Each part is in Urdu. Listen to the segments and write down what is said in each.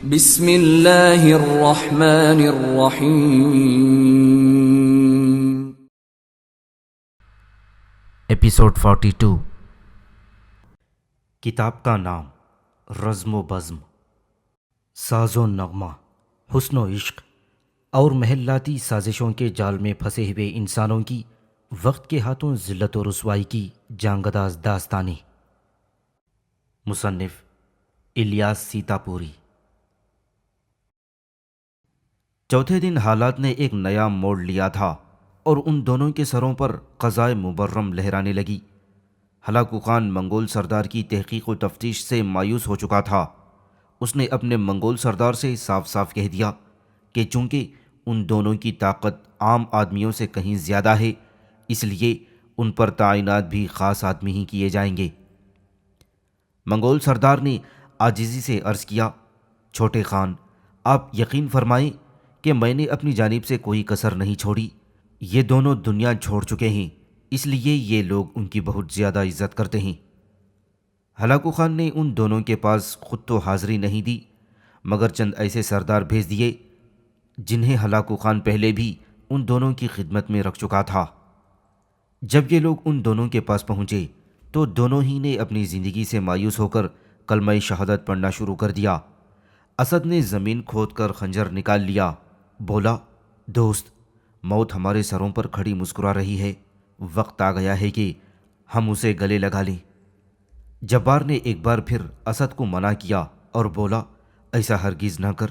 بسم اللہ الرحمن الرحیم۔ ایپیسوڈ 42۔ کتاب کا نام رزم و بزم، ساز و نغمہ، حسن و عشق اور محلاتی سازشوں کے جال میں پھنسے ہوئے انسانوں کی وقت کے ہاتھوں ذلت و رسوائی کی جانگداز داستانیں۔ مصنف الیاس سیتاپوری۔ چوتھے دن حالات نے ایک نیا موڑ لیا تھا اور ان دونوں کے سروں پر قضائے مبرم لہرانے لگی۔ ہلاکو خان منگول سردار کی تحقیق و تفتیش سے مایوس ہو چکا تھا۔ اس نے اپنے منگول سردار سے صاف صاف کہہ دیا کہ چونکہ ان دونوں کی طاقت عام آدمیوں سے کہیں زیادہ ہے، اس لیے ان پر تعینات بھی خاص آدمی ہی کیے جائیں گے۔ منگول سردار نے عاجزی سے عرض کیا، چھوٹے خان، آپ یقین فرمائیں کہ میں نے اپنی جانب سے کوئی کسر نہیں چھوڑی۔ یہ دونوں دنیا چھوڑ چکے ہیں، اس لیے یہ لوگ ان کی بہت زیادہ عزت کرتے ہیں۔ ہلاکو خان نے ان دونوں کے پاس خود تو حاضری نہیں دی، مگر چند ایسے سردار بھیج دیے جنہیں ہلاکو خان پہلے بھی ان دونوں کی خدمت میں رکھ چکا تھا۔ جب یہ لوگ ان دونوں کے پاس پہنچے تو دونوں ہی نے اپنی زندگی سے مایوس ہو کر کلمہ شہادت پڑھنا شروع کر دیا۔ اسد نے زمین کھود کر خنجر نکال لیا، بولا، دوست، موت ہمارے سروں پر کھڑی مسکرا رہی ہے، وقت آ گیا ہے کہ ہم اسے گلے لگا لیں۔ جبار نے ایک بار پھر اسد کو منع کیا اور بولا، ایسا ہرگز نہ کر،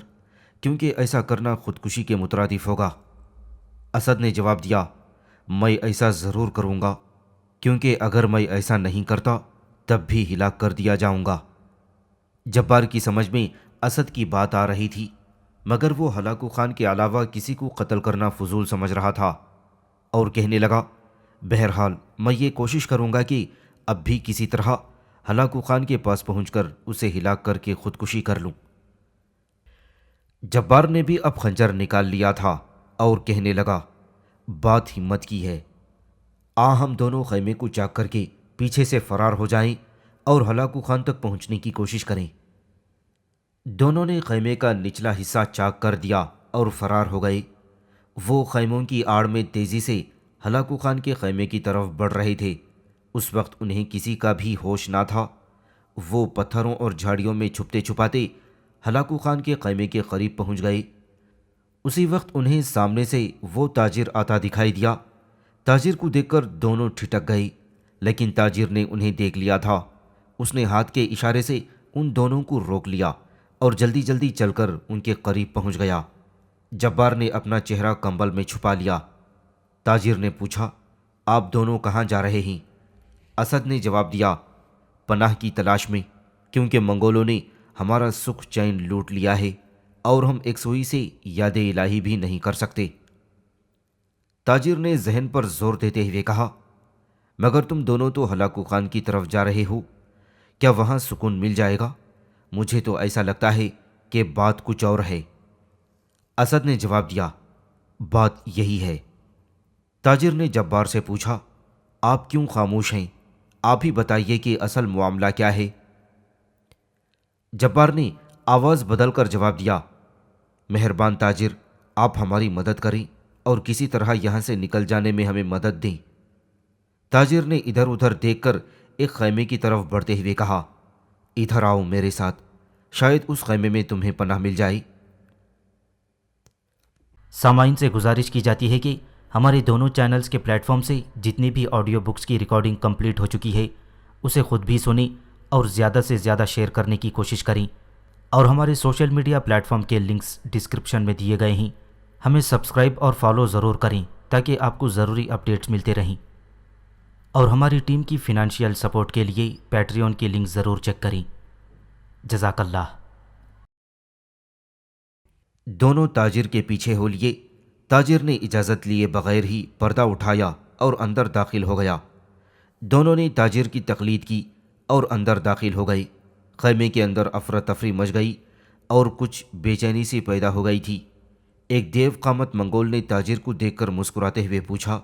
کیونکہ ایسا کرنا خودکشی کے مترادف ہوگا۔ اسد نے جواب دیا، میں ایسا ضرور کروں گا، کیونکہ اگر میں ایسا نہیں کرتا تب بھی ہلاک کر دیا جاؤں گا۔ جبار کی سمجھ میں اسد کی بات آ رہی تھی، مگر وہ ہلاکو خان کے علاوہ کسی کو قتل کرنا فضول سمجھ رہا تھا اور کہنے لگا، بہرحال میں یہ کوشش کروں گا کہ اب بھی کسی طرح ہلاکو خان کے پاس پہنچ کر اسے ہلاک کر کے خودکشی کر لوں۔ جبار نے بھی اب خنجر نکال لیا تھا اور کہنے لگا، بات ہمت کی ہے، ہم دونوں خیمے کو چاک کر کے پیچھے سے فرار ہو جائیں اور ہلاکو خان تک پہنچنے کی کوشش کریں۔ دونوں نے خیمے کا نچلا حصہ چاک کر دیا اور فرار ہو گئے۔ وہ خیموں کی آڑ میں تیزی سے ہلاکو خان کے خیمے کی طرف بڑھ رہے تھے۔ اس وقت انہیں کسی کا بھی ہوش نہ تھا۔ وہ پتھروں اور جھاڑیوں میں چھپتے چھپاتے ہلاکو خان کے خیمے کے قریب پہنچ گئے۔ اسی وقت انہیں سامنے سے وہ تاجر آتا دکھائی دیا۔ تاجر کو دیکھ کر دونوں ٹھٹک گئے، لیکن تاجر نے انہیں دیکھ لیا تھا۔ اس نے ہاتھ کے اشارے سے ان دونوں کو روک لیا اور جلدی جلدی چل کر ان کے قریب پہنچ گیا۔ جبار نے اپنا چہرہ کمبل میں چھپا لیا۔ تاجر نے پوچھا، آپ دونوں کہاں جا رہے ہیں؟ اسد نے جواب دیا، پناہ کی تلاش میں، کیونکہ منگولوں نے ہمارا سکھ چین لوٹ لیا ہے اور ہم ایک سوئی سے یاد الہی بھی نہیں کر سکتے۔ تاجر نے ذہن پر زور دیتے ہوئے کہا، مگر تم دونوں تو ہلاکو خان کی طرف جا رہے ہو، کیا وہاں سکون مل جائے گا؟ مجھے تو ایسا لگتا ہے کہ بات کچھ اور ہے۔ اسد نے جواب دیا، بات یہی ہے۔ تاجر نے جبار سے پوچھا، آپ کیوں خاموش ہیں؟ آپ ہی بتائیے کہ اصل معاملہ کیا ہے؟ جبار نے آواز بدل کر جواب دیا، مہربان تاجر، آپ ہماری مدد کریں اور کسی طرح یہاں سے نکل جانے میں ہمیں مدد دیں۔ تاجر نے ادھر ادھر دیکھ کر ایک خیمے کی طرف بڑھتے ہوئے کہا، ادھر آؤ میرے ساتھ، شاید اس خیمے میں تمہیں پناہ مل جائے۔ سامعین سے گزارش کی جاتی ہے کہ ہمارے دونوں چینلز کے پلیٹ فارم سے جتنی بھی آڈیو بکس کی ریکارڈنگ کمپلیٹ ہو چکی ہے اسے خود بھی سنیں اور زیادہ سے زیادہ شیئر کرنے کی کوشش کریں، اور ہمارے سوشل میڈیا پلیٹ فارم کے لنکس ڈسکرپشن میں دیے گئے ہیں۔ ہمیں سبسکرائب اور فالو ضرور کریں تاکہ آپ کو ضروری اپڈیٹس ملتے رہیں، اور ہماری ٹیم کی فنانشیل سپورٹ کے لیے پیٹریون کی لنک ضرور چیک کریں۔ جزاک اللہ۔ دونوں تاجر کے پیچھے ہو لیے۔ تاجر نے اجازت لیے بغیر ہی پردہ اٹھایا اور اندر داخل ہو گیا۔ دونوں نے تاجر کی تقلید کی اور اندر داخل ہو گئے۔ خیمے کے اندر افراتفری مچ گئی اور کچھ بے چینی سی پیدا ہو گئی تھی۔ ایک دیو قامت منگول نے تاجر کو دیکھ کر مسکراتے ہوئے پوچھا،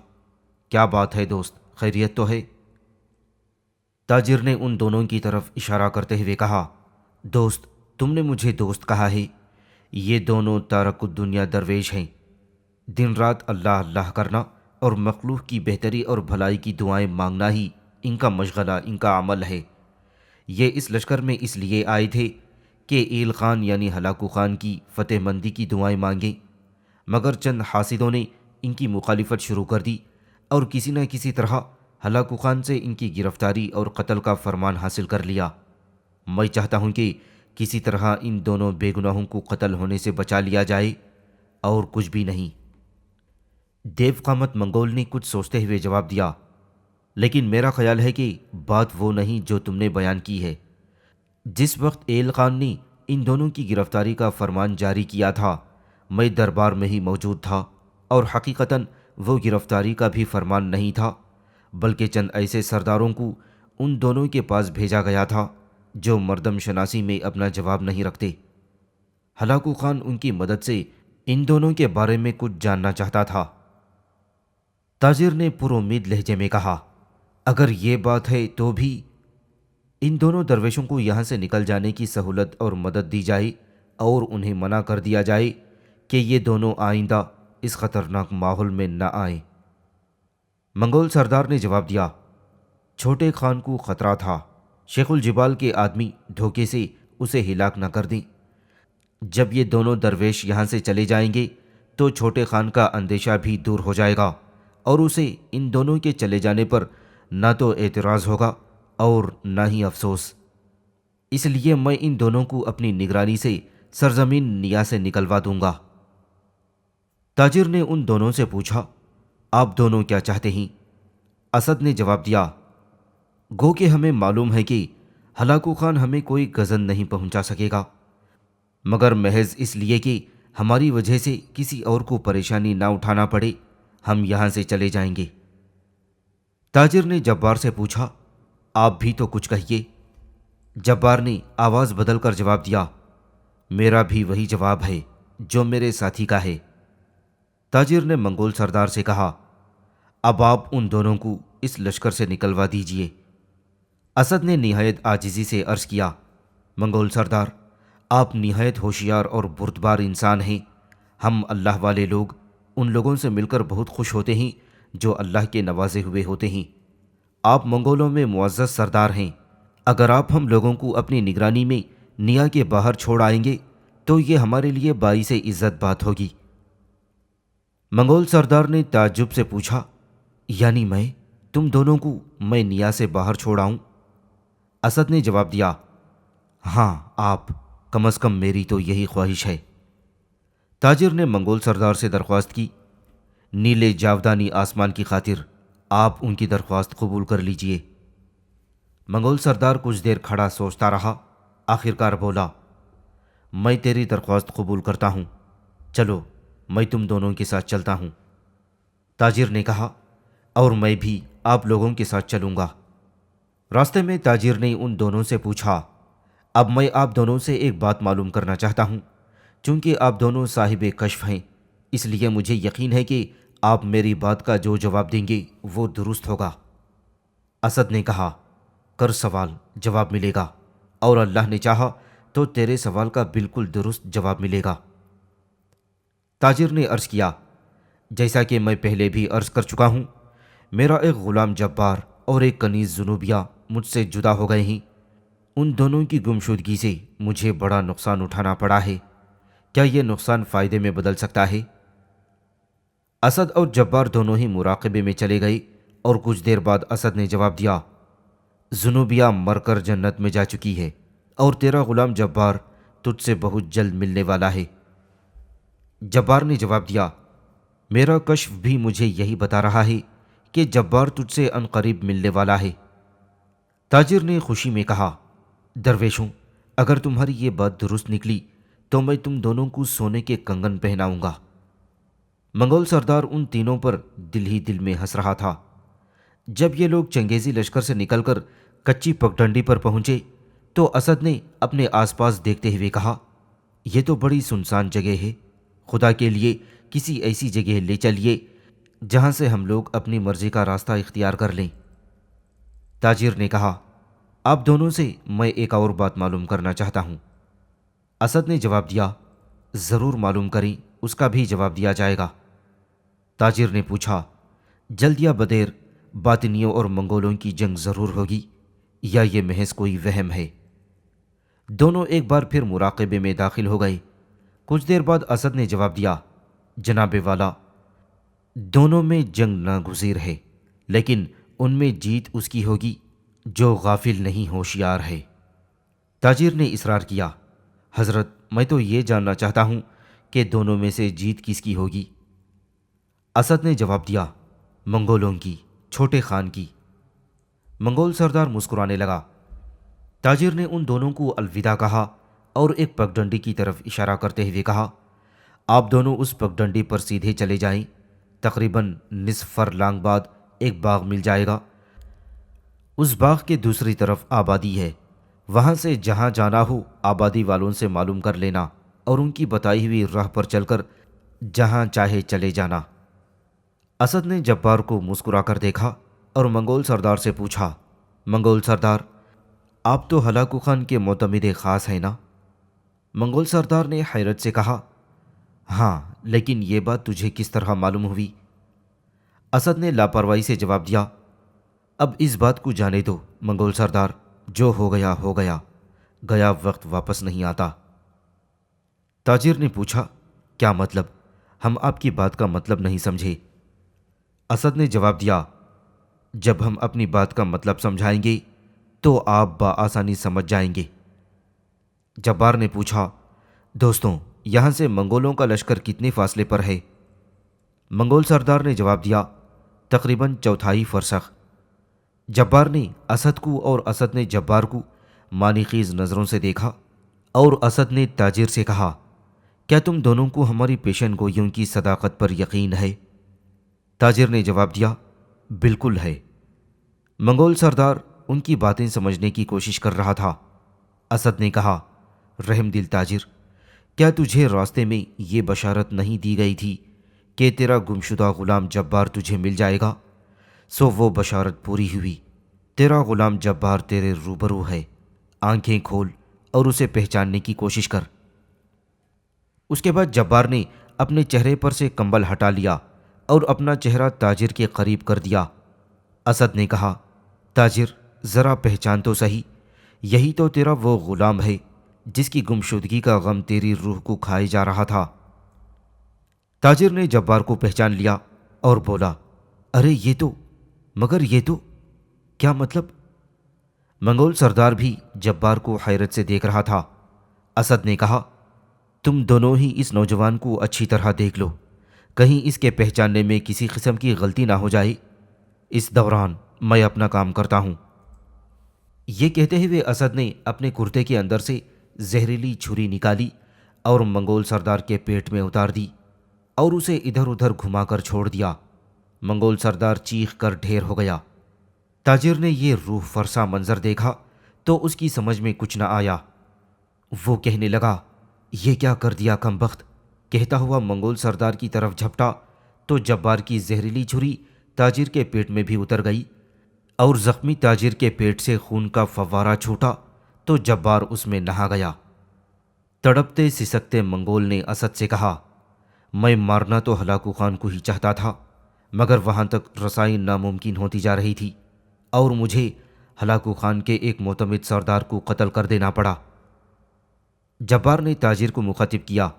کیا بات ہے دوست، خیریت تو ہے؟ تاجر نے ان دونوں کی طرف اشارہ کرتے ہوئے کہا، دوست، تم نے مجھے دوست کہا ہے، یہ دونوں تارک الدنیا درویش ہیں۔ دن رات اللہ اللہ کرنا اور مخلوق کی بہتری اور بھلائی کی دعائیں مانگنا ہی ان کا مشغلہ، ان کا عمل ہے۔ یہ اس لشکر میں اس لیے آئے تھے کہ ایل خان یعنی ہلاکو خان کی فتح مندی کی دعائیں مانگیں، مگر چند حاسدوں نے ان کی مخالفت شروع کر دی اور کسی نہ کسی طرح ہلاکو خان سے ان کی گرفتاری اور قتل کا فرمان حاصل کر لیا۔ میں چاہتا ہوں کہ کسی طرح ان دونوں بے گناہوں کو قتل ہونے سے بچا لیا جائے، اور کچھ بھی نہیں۔ دیو قامت منگول نے کچھ سوچتے ہوئے جواب دیا، لیکن میرا خیال ہے کہ بات وہ نہیں جو تم نے بیان کی ہے۔ جس وقت ایل خان نے ان دونوں کی گرفتاری کا فرمان جاری کیا تھا، میں دربار میں ہی موجود تھا، اور حقیقتاً وہ گرفتاری کا بھی فرمان نہیں تھا، بلکہ چند ایسے سرداروں کو ان دونوں کے پاس بھیجا گیا تھا جو مردم شناسی میں اپنا جواب نہیں رکھتے۔ ہلاکو خان ان کی مدد سے ان دونوں کے بارے میں کچھ جاننا چاہتا تھا۔ تاجر نے پر امید لہجے میں کہا، اگر یہ بات ہے تو بھی ان دونوں درویشوں کو یہاں سے نکل جانے کی سہولت اور مدد دی جائے، اور انہیں منع کر دیا جائے کہ یہ دونوں آئندہ اس خطرناک ماحول میں نہ آئیں۔ منگول سردار نے جواب دیا، چھوٹے خان کو خطرہ تھا، شیخ الجبال کے آدمی دھوکے سے اسے ہلاک نہ کر دیں۔ جب یہ دونوں درویش یہاں سے چلے جائیں گے تو چھوٹے خان کا اندیشہ بھی دور ہو جائے گا، اور اسے ان دونوں کے چلے جانے پر نہ تو اعتراض ہوگا اور نہ ہی افسوس۔ اس لیے میں ان دونوں کو اپنی نگرانی سے سرزمین نیا سے نکلوا دوں گا۔ تاجر نے ان دونوں سے پوچھا، آپ دونوں کیا چاہتے ہیں؟ اسد نے جواب دیا، گو کہ ہمیں معلوم ہے کہ ہلاکو خان ہمیں کوئی غزن نہیں پہنچا سکے گا، مگر محض اس لیے کہ ہماری وجہ سے کسی اور کو پریشانی نہ اٹھانا پڑے، ہم یہاں سے چلے جائیں گے۔ تاجر نے جبار سے پوچھا، آپ بھی تو کچھ کہیے۔ جبار نے آواز بدل کر جواب دیا، میرا بھی وہی جواب ہے جو میرے ساتھی کا ہے۔ تاجر نے منگول سردار سے کہا، اب آپ ان دونوں کو اس لشکر سے نکلوا دیجئے۔ اسد نے نہایت عاجزی سے عرض کیا، منگول سردار، آپ نہایت ہوشیار اور بردبار انسان ہیں۔ ہم اللہ والے لوگ ان لوگوں سے مل کر بہت خوش ہوتے ہیں جو اللہ کے نوازے ہوئے ہوتے ہیں۔ آپ منگولوں میں معزز سردار ہیں۔ اگر آپ ہم لوگوں کو اپنی نگرانی میں نیا کے باہر چھوڑ آئیں گے تو یہ ہمارے لیے باعث عزت بات ہوگی۔ منگول سردار نے تعجب سے پوچھا، یعنی تم دونوں کو میں نیا سے باہر چھوڑ آؤں؟ اسد نے جواب دیا، ہاں آپ، کم از کم میری تو یہی خواہش ہے۔ تاجر نے منگول سردار سے درخواست کی، نیلے جاودانی آسمان کی خاطر آپ ان کی درخواست قبول کر لیجئے۔ منگول سردار کچھ دیر کھڑا سوچتا رہا، آخرکار بولا، میں تیری درخواست قبول کرتا ہوں، چلو میں تم دونوں کے ساتھ چلتا ہوں۔ تاجر نے کہا، اور میں بھی آپ لوگوں کے ساتھ چلوں گا۔ راستے میں تاجر نے ان دونوں سے پوچھا، اب میں آپ دونوں سے ایک بات معلوم کرنا چاہتا ہوں، چونکہ آپ دونوں صاحب کشف ہیں، اس لیے مجھے یقین ہے کہ آپ میری بات کا جو جواب دیں گے وہ درست ہوگا۔ اسد نے کہا، کر سوال، جواب ملے گا، اور اللہ نے چاہا تو تیرے سوال کا بالکل درست جواب ملے گا۔ تاجر نے عرض کیا، جیسا کہ میں پہلے بھی عرض کر چکا ہوں، میرا ایک غلام جبار اور ایک کنیز زنوبیہ مجھ سے جدا ہو گئے ہیں۔ ان دونوں کی گمشدگی سے مجھے بڑا نقصان اٹھانا پڑا ہے۔ کیا یہ نقصان فائدے میں بدل سکتا ہے؟ اسد اور جبار دونوں ہی مراقبے میں چلے گئے، اور کچھ دیر بعد اسد نے جواب دیا، زنوبیہ مر کر جنت میں جا چکی ہے، اور تیرا غلام جبار تجھ سے بہت جلد ملنے والا ہے۔ جبار نے جواب دیا، میرا کشف بھی مجھے یہی بتا رہا ہے کہ جبار تجھ سے عنقریب ملنے والا ہے۔ تاجر نے خوشی میں کہا، درویشوں، اگر تمہاری یہ بات درست نکلی تو میں تم دونوں کو سونے کے کنگن پہناؤں گا۔ منگول سردار ان تینوں پر دل ہی دل میں ہنس رہا تھا۔ جب یہ لوگ چنگیزی لشکر سے نکل کر کچی پگڈنڈی پر پہنچے تو اسد نے اپنے آس پاس دیکھتے ہوئے کہا، یہ تو بڑی سنسان جگہ ہے، خدا کے لیے کسی ایسی جگہ لے چلیے جہاں سے ہم لوگ اپنی مرضی کا راستہ اختیار کر لیں۔ تاجر نے کہا، آپ دونوں سے میں ایک اور بات معلوم کرنا چاہتا ہوں۔ اسد نے جواب دیا، ضرور معلوم کریں، اس کا بھی جواب دیا جائے گا۔ تاجر نے پوچھا، جلد یا بدیر باطنیوں اور منگولوں کی جنگ ضرور ہوگی یا یہ محض کوئی وہم ہے؟ دونوں ایک بار پھر مراقبے میں داخل ہو گئے۔ کچھ دیر بعد اسد نے جواب دیا، جناب والا، دونوں میں جنگ ناگزیر ہے، لیکن ان میں جیت اس کی ہوگی جو غافل نہیں ہوشیار ہے۔ تاجر نے اصرار کیا، حضرت میں تو یہ جاننا چاہتا ہوں کہ دونوں میں سے جیت کس کی ہوگی؟ اسد نے جواب دیا، منگولوں کی، چھوٹے خان کی۔ منگول سردار مسکرانے لگا۔ تاجر نے ان دونوں کو الوداع کہا اور ایک پگڈنڈی کی طرف اشارہ کرتے ہوئے کہا، آپ دونوں اس پگڈنڈی پر سیدھے چلے جائیں، تقریباً نصف فرلانگ بعد ایک باغ مل جائے گا۔ اس باغ کے دوسری طرف آبادی ہے، وہاں سے جہاں جانا ہو آبادی والوں سے معلوم کر لینا اور ان کی بتائی ہوئی راہ پر چل کر جہاں چاہے چلے جانا۔ اسد نے جبار کو مسکرا کر دیکھا اور منگول سردار سے پوچھا، منگول سردار، آپ تو ہلاکو خان کے معتمد خاص ہیں نا؟ منگول سردار نے حیرت سے کہا، ہاں، لیکن یہ بات تجھے کس طرح معلوم ہوئی؟ اسد نے لاپرواہی سے جواب دیا، اب اس بات کو جانے دو منگول سردار، جو ہو گیا ہو گیا، گیا وقت واپس نہیں آتا۔ تاجر نے پوچھا، کیا مطلب؟ ہم آپ کی بات کا مطلب نہیں سمجھے۔ اسد نے جواب دیا، جب ہم اپنی بات کا مطلب سمجھائیں گے تو آپ بآسانی سمجھ جائیں گے۔ جبار نے پوچھا، دوستوں، یہاں سے منگولوں کا لشکر کتنے فاصلے پر ہے؟ منگول سردار نے جواب دیا، تقریباً چوتھائی فرسخ۔ جبار نے اسد کو اور اسد نے جبار کو معنی خیز نظروں سے دیکھا اور اسد نے تاجر سے کہا، کیا تم دونوں کو ہماری پیشن گوئیوں کی صداقت پر یقین ہے؟ تاجر نے جواب دیا، بالکل ہے۔ منگول سردار ان کی باتیں سمجھنے کی کوشش کر رہا تھا۔ اسد نے کہا، رحم دل تاجر، کیا تجھے راستے میں یہ بشارت نہیں دی گئی تھی کہ تیرا گمشدہ غلام جبار تجھے مل جائے گا؟ سو وہ بشارت پوری ہوئی، تیرا غلام جبار تیرے روبرو ہے، آنکھیں کھول اور اسے پہچاننے کی کوشش کر۔ اس کے بعد جبار نے اپنے چہرے پر سے کمبل ہٹا لیا اور اپنا چہرہ تاجر کے قریب کر دیا۔ اسد نے کہا، تاجر، ذرا پہچان تو صحیح، یہی تو تیرا وہ غلام ہے جس کی گمشدگی کا غم تیری روح کو کھائے جا رہا تھا۔ تاجر نے جبار کو پہچان لیا اور بولا، ارے مگر یہ تو کیا مطلب؟ منگول سردار بھی جبار کو حیرت سے دیکھ رہا تھا۔ اسد نے کہا، تم دونوں ہی اس نوجوان کو اچھی طرح دیکھ لو، کہیں اس کے پہچاننے میں کسی قسم کی غلطی نہ ہو جائے، اس دوران میں اپنا کام کرتا ہوں۔ یہ کہتے ہوئے اسد نے اپنے کرتے کے اندر سے زہریلی چھری نکالی اور منگول سردار کے پیٹ میں اتار دی اور اسے ادھر ادھر گھما کر چھوڑ دیا۔ منگول سردار چیخ کر ڈھیر ہو گیا۔ تاجر نے یہ روح فرسا منظر دیکھا تو اس کی سمجھ میں کچھ نہ آیا۔ وہ کہنے لگا، یہ کیا کر دیا کمبخت؟ کہتا ہوا منگول سردار کی طرف جھپٹا تو جبار کی زہریلی چھری تاجر کے پیٹ میں بھی اتر گئی اور زخمی تاجر کے پیٹ سے خون کا فوارہ چھوٹا تو جبار اس میں نہا گیا۔ تڑپتے سسکتے منگول نے اسد سے کہا، میں مارنا تو ہلاکو خان کو ہی چاہتا تھا، مگر وہاں تک رسائی ناممکن ہوتی جا رہی تھی اور مجھے ہلاکو خان کے ایک معتمد سردار کو قتل کر دینا پڑا۔ جبار نے تاجر کو مخاطب کیا،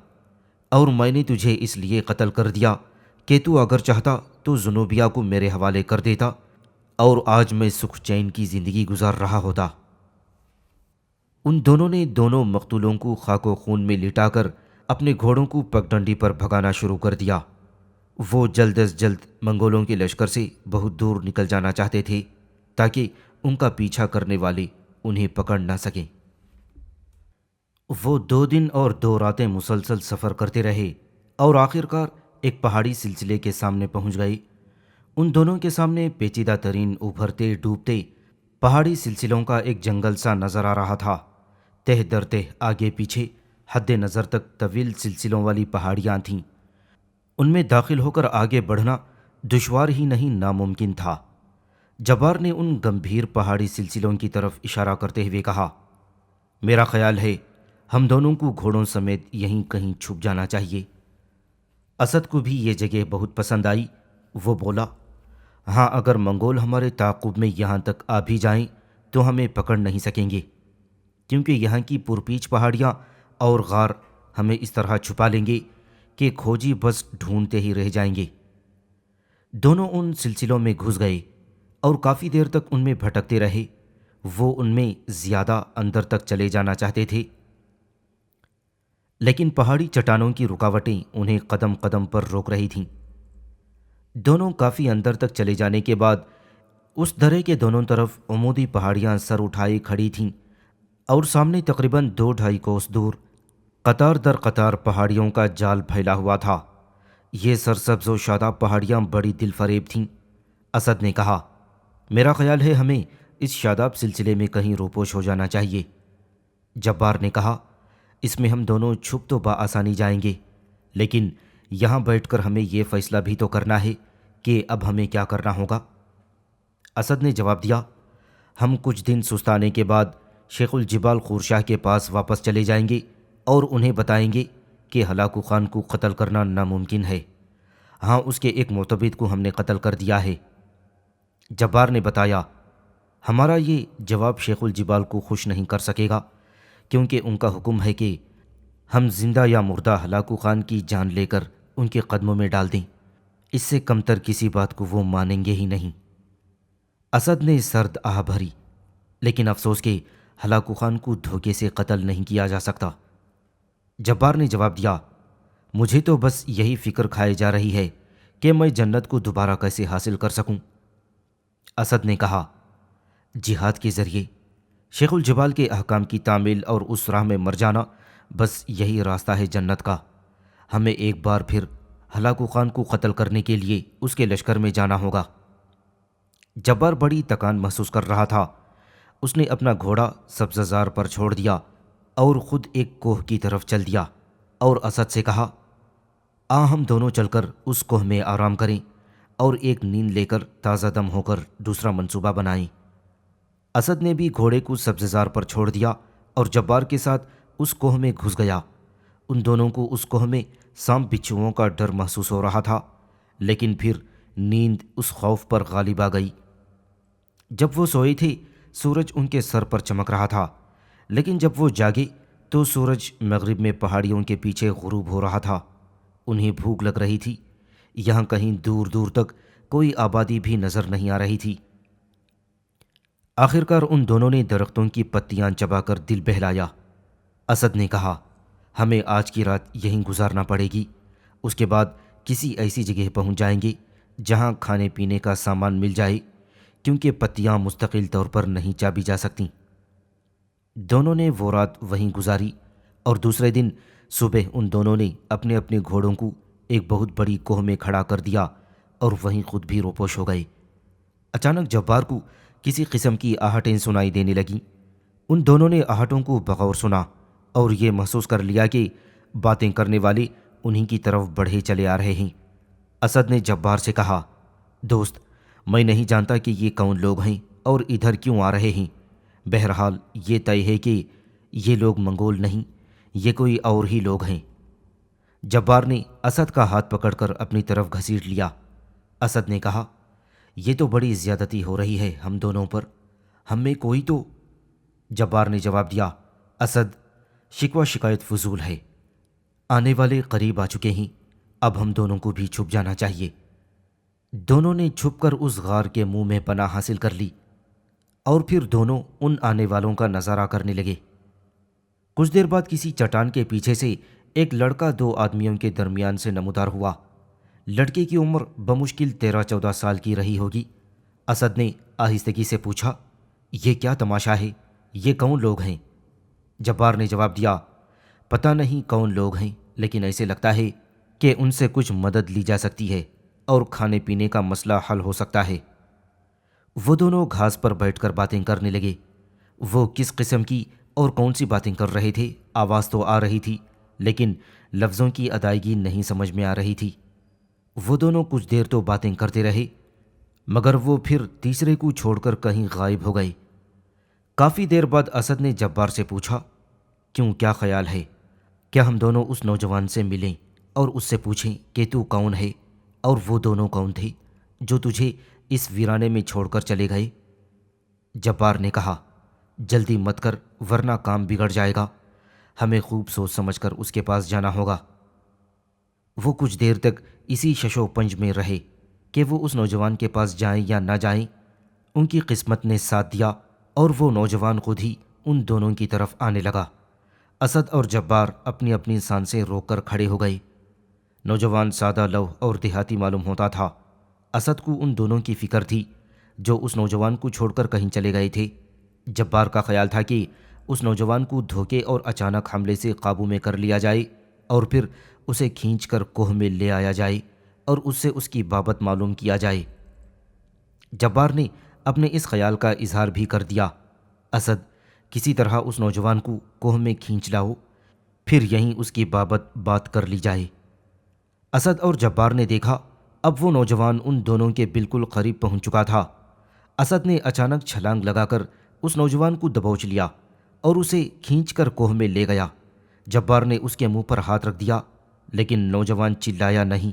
اور میں نے تجھے اس لیے قتل کر دیا کہ تو اگر چاہتا تو زنوبیہ کو میرے حوالے کر دیتا اور آج میں سکھ چین کی زندگی گزار رہا ہوتا۔ ان دونوں نے دونوں مقتولوں کو خاک و خون میں لٹا کر اپنے گھوڑوں کو پگڈنڈی پر بھگانا شروع کر دیا۔ وہ جلد از جلد منگولوں کے لشکر سے بہت دور نکل جانا چاہتے تھے تاکہ ان کا پیچھا کرنے والے انہیں پکڑ نہ سکیں۔ وہ 2 دن اور 2 راتیں مسلسل سفر کرتے رہے اور آخرکار ایک پہاڑی سلسلے کے سامنے پہنچ گئے۔ ان دونوں کے سامنے پیچیدہ ترین ابھرتے ڈوبتے پہاڑی سلسلوں کا ایک جنگل سا نظر آ رہا تھا۔ تہ در تہ آگے پیچھے حد نظر تک طویل سلسلوں والی پہاڑیاں تھیں۔ ان میں داخل ہو کر آگے بڑھنا دشوار ہی نہیں ناممکن تھا۔ جبار نے ان گمبھیر پہاڑی سلسلوں کی طرف اشارہ کرتے ہوئے کہا، میرا خیال ہے ہم دونوں کو گھوڑوں سمیت یہیں کہیں چھپ جانا چاہیے۔ اسد کو بھی یہ جگہ بہت پسند آئی۔ وہ بولا، ہاں اگر منگول ہمارے تعاقب میں یہاں تک آ بھی جائیں تو ہمیں پکڑ نہیں سکیں گے، کیونکہ یہاں کی پرپیچ پہاڑیاں اور غار ہمیں اس طرح چھپا لیں گے کہ کھوجی بس ڈھونڈتے ہی رہ جائیں گے۔ دونوں ان سلسلوں میں گھس گئے اور کافی دیر تک ان میں بھٹکتے رہے۔ وہ ان میں زیادہ اندر تک چلے جانا چاہتے تھے، لیکن پہاڑی چٹانوں کی رکاوٹیں انہیں قدم قدم پر روک رہی تھیں۔ دونوں کافی اندر تک چلے جانے کے بعد اس درے کے دونوں طرف عمودی پہاڑیاں سر اٹھائے کھڑی تھیں اور سامنے تقریباً 2-2.5 کوس دور قطار در قطار پہاڑیوں کا جال پھیلا ہوا تھا۔ یہ سرسبز و شاداب پہاڑیاں بڑی دل فریب تھیں۔ اسد نے کہا، میرا خیال ہے ہمیں اس شاداب سلسلے میں کہیں روپوش ہو جانا چاہیے۔ جبار نے کہا، اس میں ہم دونوں چھپ تو بآسانی جائیں گے، لیکن یہاں بیٹھ کر ہمیں یہ فیصلہ بھی تو کرنا ہے کہ اب ہمیں کیا کرنا ہوگا۔ اسد نے جواب دیا، ہم کچھ دن سستانے کے بعد شیخ الجبال خورشاہ کے پاس واپس چلے جائیں گے اور انہیں بتائیں گے کہ ہلاکو خان کو قتل کرنا ناممکن ہے۔ ہاں، اس کے ایک معتمد کو ہم نے قتل کر دیا ہے۔ جبار نے بتایا، ہمارا یہ جواب شیخ الجبال کو خوش نہیں کر سکے گا، کیونکہ ان کا حکم ہے کہ ہم زندہ یا مردہ ہلاکو خان کی جان لے کر ان کے قدموں میں ڈال دیں۔ اس سے کمتر کسی بات کو وہ مانیں گے ہی نہیں۔ اسد نے سرد آہ بھری، لیکن افسوس کہ ہلاکو خان کو دھوکے سے قتل نہیں کیا جا سکتا۔ جبار نے جواب دیا، مجھے تو بس یہی فکر کھائے جا رہی ہے کہ میں جنت کو دوبارہ کیسے حاصل کر سکوں۔ اسد نے کہا، جہاد کے ذریعے شیخ الجبال کے احکام کی تعمیل اور اس راہ میں مر جانا، بس یہی راستہ ہے جنت کا۔ ہمیں ایک بار پھر ہلاکو خان کو قتل کرنے کے لیے اس کے لشکر میں جانا ہوگا۔ جبار بڑی تکان محسوس کر رہا تھا۔ اس نے اپنا گھوڑا سبززار پر چھوڑ دیا اور خود ایک کوہ کی طرف چل دیا اور اسد سے کہا، ہم دونوں چل کر اس کوہ میں آرام کریں اور ایک نیند لے کر تازہ دم ہو کر دوسرا منصوبہ بنائیں۔ اسد نے بھی گھوڑے کو سبززار پر چھوڑ دیا اور جبار کے ساتھ اس کوہ میں گھس گیا۔ ان دونوں کو اس کوہ میں سانپ بچھوؤں کا ڈر محسوس ہو رہا تھا، لیکن پھر نیند اس خوف پر غالب آ گئی۔ جب وہ سوئے تھے سورج ان کے سر پر چمک رہا تھا، لیکن جب وہ جاگے تو سورج مغرب میں پہاڑیوں کے پیچھے غروب ہو رہا تھا۔ انہیں بھوک لگ رہی تھی۔ یہاں کہیں دور دور تک کوئی آبادی بھی نظر نہیں آ رہی تھی۔ آخرکار ان دونوں نے درختوں کی پتیاں چبا کر دل بہلایا۔ اسد نے کہا، ہمیں آج کی رات یہیں گزارنا پڑے گی، اس کے بعد کسی ایسی جگہ پہنچ جائیں گے جہاں کھانے پینے کا سامان مل جائے، کیونکہ پتیاں مستقل طور پر نہیں چابی جا سکتیں۔ دونوں نے وہ رات وہیں گزاری اور دوسرے دن صبح ان دونوں نے اپنے اپنے گھوڑوں کو ایک بہت بڑی کوہ میں کھڑا کر دیا اور وہیں خود بھی روپوش ہو گئے۔ اچانک جبار کو کسی قسم کی آہٹیں سنائی دینے لگیں۔ ان دونوں نے آہٹوں کو بغور سنا اور یہ محسوس کر لیا کہ باتیں کرنے والے انہی کی طرف بڑھے چلے آ رہے ہیں۔ اسد نے جبار سے کہا، دوست، میں نہیں جانتا کہ یہ کون لوگ ہیں اور ادھر کیوں آ رہے ہیں۔ بہرحال یہ طے ہے کہ یہ لوگ منگول نہیں، یہ کوئی اور ہی لوگ ہیں۔ جبار نے اسد کا ہاتھ پکڑ کر اپنی طرف گھسیٹ لیا۔ اسد نے کہا، یہ تو بڑی زیادتی ہو رہی ہے ہم دونوں پر، ہم میں کوئی تو… جبار نے جواب دیا، اسد، شکوہ شکایت فضول ہے، آنے والے قریب آ چکے ہیں، اب ہم دونوں کو بھی چھپ جانا چاہیے۔ دونوں نے چھپ کر اس غار کے منہ میں پناہ حاصل کر لی اور پھر دونوں ان آنے والوں کا نظارہ کرنے لگے۔ کچھ دیر بعد کسی چٹان کے پیچھے سے ایک لڑکا 2 آدمیوں کے درمیان سے نمودار ہوا۔ لڑکے کی عمر بمشکل 13-14 سال کی رہی ہوگی۔ اسد نے آہستگی سے پوچھا، یہ کیا تماشا ہے؟ یہ کون لوگ ہیں؟ جبار نے جواب دیا، پتہ نہیں کون لوگ ہیں، لیکن ایسے لگتا ہے کہ ان سے کچھ مدد لی جا سکتی ہے اور کھانے پینے کا مسئلہ حل ہو سکتا ہے۔ وہ دونوں گھاس پر بیٹھ کر باتیں کرنے لگے۔ وہ کس قسم کی اور کون سی باتیں کر رہے تھے؟ آواز تو آ رہی تھی، لیکن لفظوں کی ادائیگی نہیں سمجھ میں آ رہی تھی۔ وہ دونوں کچھ دیر تو باتیں کرتے رہے، مگر وہ پھر تیسرے کو چھوڑ کر کہیں غائب ہو گئے۔ کافی دیر بعد اسد نے جبار سے پوچھا، کیوں، کیا خیال ہے؟ کیا ہم دونوں اس نوجوان سے ملیں اور اس سے پوچھیں کہ تو کون ہے اور وہ دونوں کون تھے جو تجھے اس ویرانے میں چھوڑ کر چلے گئے؟ جبار نے کہا، جلدی مت کر ورنہ کام بگڑ جائے گا، ہمیں خوب سوچ سمجھ کر اس کے پاس جانا ہوگا۔ وہ کچھ دیر تک اسی شش و پنج میں رہے کہ وہ اس نوجوان کے پاس جائیں یا نہ جائیں۔ ان کی قسمت نے ساتھ دیا اور وہ نوجوان خود ہی ان دونوں کی طرف آنے لگا۔ اسد اور جبار اپنی اپنی سانسیں روک کر کھڑے ہو گئے۔ نوجوان سادہ لوح اور دیہاتی معلوم ہوتا تھا۔ اسد کو ان دونوں کی فکر تھی جو اس نوجوان کو چھوڑ کر کہیں چلے گئے تھے۔ جبار کا خیال تھا کہ اس نوجوان کو دھوکے اور اچانک حملے سے قابو میں کر لیا جائے اور پھر اسے کھینچ کر کوہ میں لے آیا جائے اور اس سے اس کی بابت معلوم کیا جائے۔ جبار نے اپنے اس خیال کا اظہار بھی کر دیا، اسد، کسی طرح اس نوجوان کو کوہ میں کھینچ لاؤ، پھر یہیں اس کی بابت بات کر لی جائے۔ اسد اور جبار نے دیکھا اب وہ نوجوان ان دونوں کے بالکل قریب پہنچ چکا تھا۔ اسد نے اچانک چھلانگ لگا کر اس نوجوان کو دبوچ لیا اور اسے کھینچ کر کوہ میں لے گیا۔ جبار نے اس کے منہ پر ہاتھ رکھ دیا لیکن نوجوان چلایا نہیں۔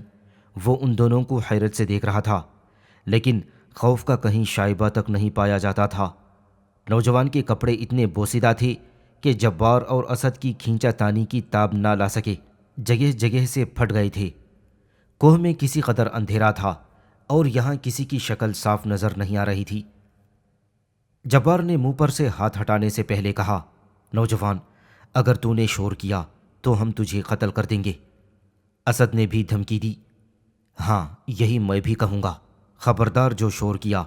وہ ان دونوں کو حیرت سے دیکھ رہا تھا لیکن خوف کا کہیں شائبہ تک نہیں پایا جاتا تھا۔ نوجوان کے کپڑے اتنے بوسیدہ تھے کہ جبار اور اسد کی کھینچا تانی کی تاب نہ لا سکے، جگہ جگہ سے پھٹ گئے تھے۔ کوہ میں کسی قدر اندھیرا تھا اور یہاں کسی کی شکل صاف نظر نہیں آ رہی تھی۔ جبار نے منہ پر سے ہاتھ ہٹانے سے پہلے کہا، نوجوان، اگر تو نے شور کیا تو ہم تجھے قتل کر دیں گے۔ اسد نے بھی دھمکی دی، ہاں یہی میں بھی کہوں گا، خبردار جو شور کیا۔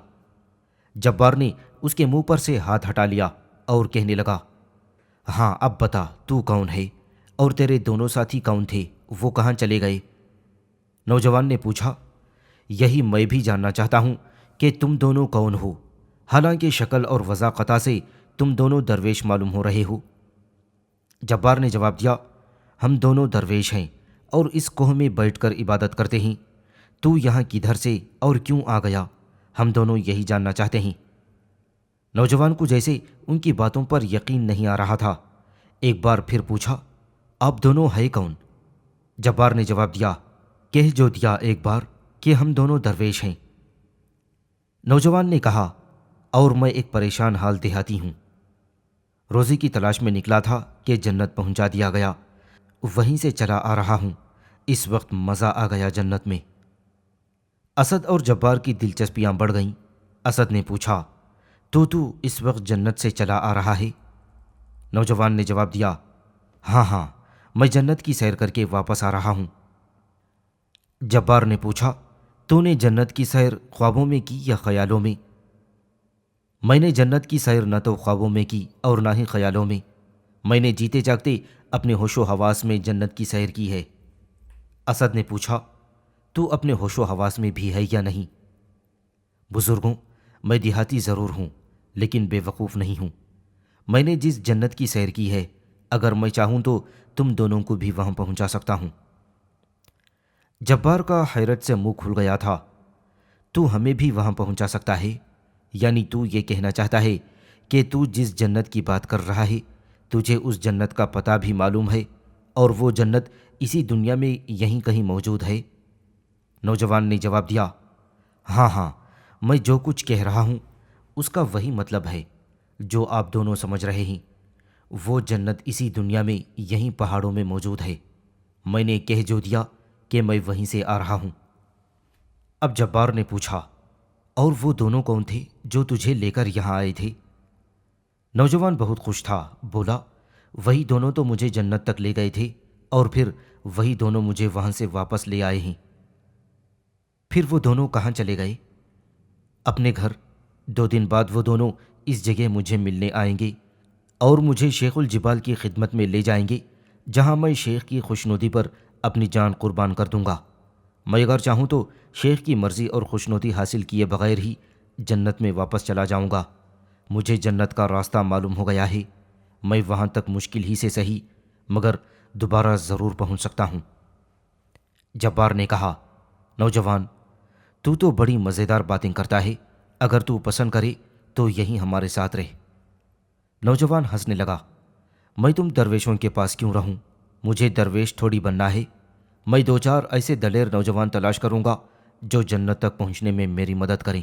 جبار نے اس کے منہ پر سے ہاتھ ہٹا لیا اور کہنے لگا، ہاں اب بتا تو کون ہے اور تیرے دونوں ساتھی کون تھے، وہ کہاں چلے گئے؟ نوجوان نے پوچھا، یہی میں بھی جاننا چاہتا ہوں کہ تم دونوں کون ہو، حالانکہ شکل اور وضاقتہ سے تم دونوں درویش معلوم ہو رہے ہو۔ جبار نے جواب دیا، ہم دونوں درویش ہیں اور اس کوہ میں بیٹھ کر عبادت کرتے ہیں۔ تو یہاں کدھر سے اور کیوں آ گیا، ہم دونوں یہی جاننا چاہتے ہیں۔ نوجوان کو جیسے ان کی باتوں پر یقین نہیں آ رہا تھا۔ ایک بار پھر پوچھا، آپ دونوں ہے کون؟ جبار نے جواب دیا، کہہ جو دیا ایک بار کہ ہم دونوں درویش ہیں۔ نوجوان نے کہا، اور میں ایک پریشان حال دیہاتی ہوں، روزی کی تلاش میں نکلا تھا کہ جنت پہنچا دیا گیا، وہیں سے چلا آ رہا ہوں، اس وقت مزہ آ گیا جنت میں۔ اسد اور جبار کی دلچسپیاں بڑھ گئیں۔ اسد نے پوچھا، تو اس وقت جنت سے چلا آ رہا ہے؟ نوجوان نے جواب دیا، ہاں میں جنت کی سیر کر کے واپس آ رہا ہوں۔ جبار نے پوچھا، تو نے جنت کی سیر خوابوں میں کی یا خیالوں میں؟ میں نے جنت کی سیر نہ تو خوابوں میں کی اور نہ ہی خیالوں میں، میں نے جیتے جاگتے اپنے ہوش و حواس میں جنت کی سیر کی ہے۔ اسد نے پوچھا، تو اپنے ہوش و حواس میں بھی ہے یا نہیں؟ بزرگوں، میں دیہاتی ضرور ہوں لیکن بے وقوف نہیں ہوں۔ میں نے جس جنت کی سیر کی ہے، اگر میں چاہوں تو تم دونوں کو بھی وہاں پہنچا سکتا ہوں۔ جبار کا حیرت سے منہ کھل گیا تھا، تو ہمیں بھی وہاں پہنچا سکتا ہے؟ یعنی تو یہ کہنا چاہتا ہے کہ تو جس جنت کی بات کر رہا ہے تجھے اس جنت کا پتہ بھی معلوم ہے اور وہ جنت اسی دنیا میں یہیں کہیں موجود ہے؟ نوجوان نے جواب دیا، ہاں میں جو کچھ کہہ رہا ہوں اس کا وہی مطلب ہے جو آپ دونوں سمجھ رہے ہیں۔ وہ جنت اسی دنیا میں یہیں پہاڑوں میں موجود ہے۔ میں نے کہہ جو دیا کہ میں وہیں سے آ رہا ہوں۔ اب جبار نے پوچھا، اور وہ دونوں کون تھے جو تجھے لے کر یہاں آئے تھے؟ نوجوان بہت خوش تھا، بولا، وہی دونوں تو مجھے جنت تک لے گئے تھے اور پھر وہی دونوں مجھے وہاں سے واپس لے آئے ہیں۔ پھر وہ دونوں کہاں چلے گئے؟ اپنے گھر۔ 2 دن بعد وہ دونوں اس جگہ مجھے ملنے آئیں گے اور مجھے شیخ الجبال کی خدمت میں لے جائیں گے، جہاں میں شیخ کی خوشنودی پر اپنی جان قربان کر دوں گا۔ میں اگر چاہوں تو شیخ کی مرضی اور خوشنودی حاصل کیے بغیر ہی جنت میں واپس چلا جاؤں گا۔ مجھے جنت کا راستہ معلوم ہو گیا ہے، میں وہاں تک مشکل ہی سے صحیح مگر دوبارہ ضرور پہنچ سکتا ہوں۔ جبار نے کہا، نوجوان، تو بڑی مزیدار باتیں کرتا ہے، اگر تو پسند کرے تو یہیں ہمارے ساتھ رہ۔ نوجوان ہنسنے لگا، میں تم درویشوں کے پاس کیوں رہوں؟ مجھے درویش تھوڑی بننا ہے۔ میں 2-4 ایسے دلیر نوجوان تلاش کروں گا جو جنت تک پہنچنے میں میری مدد کریں۔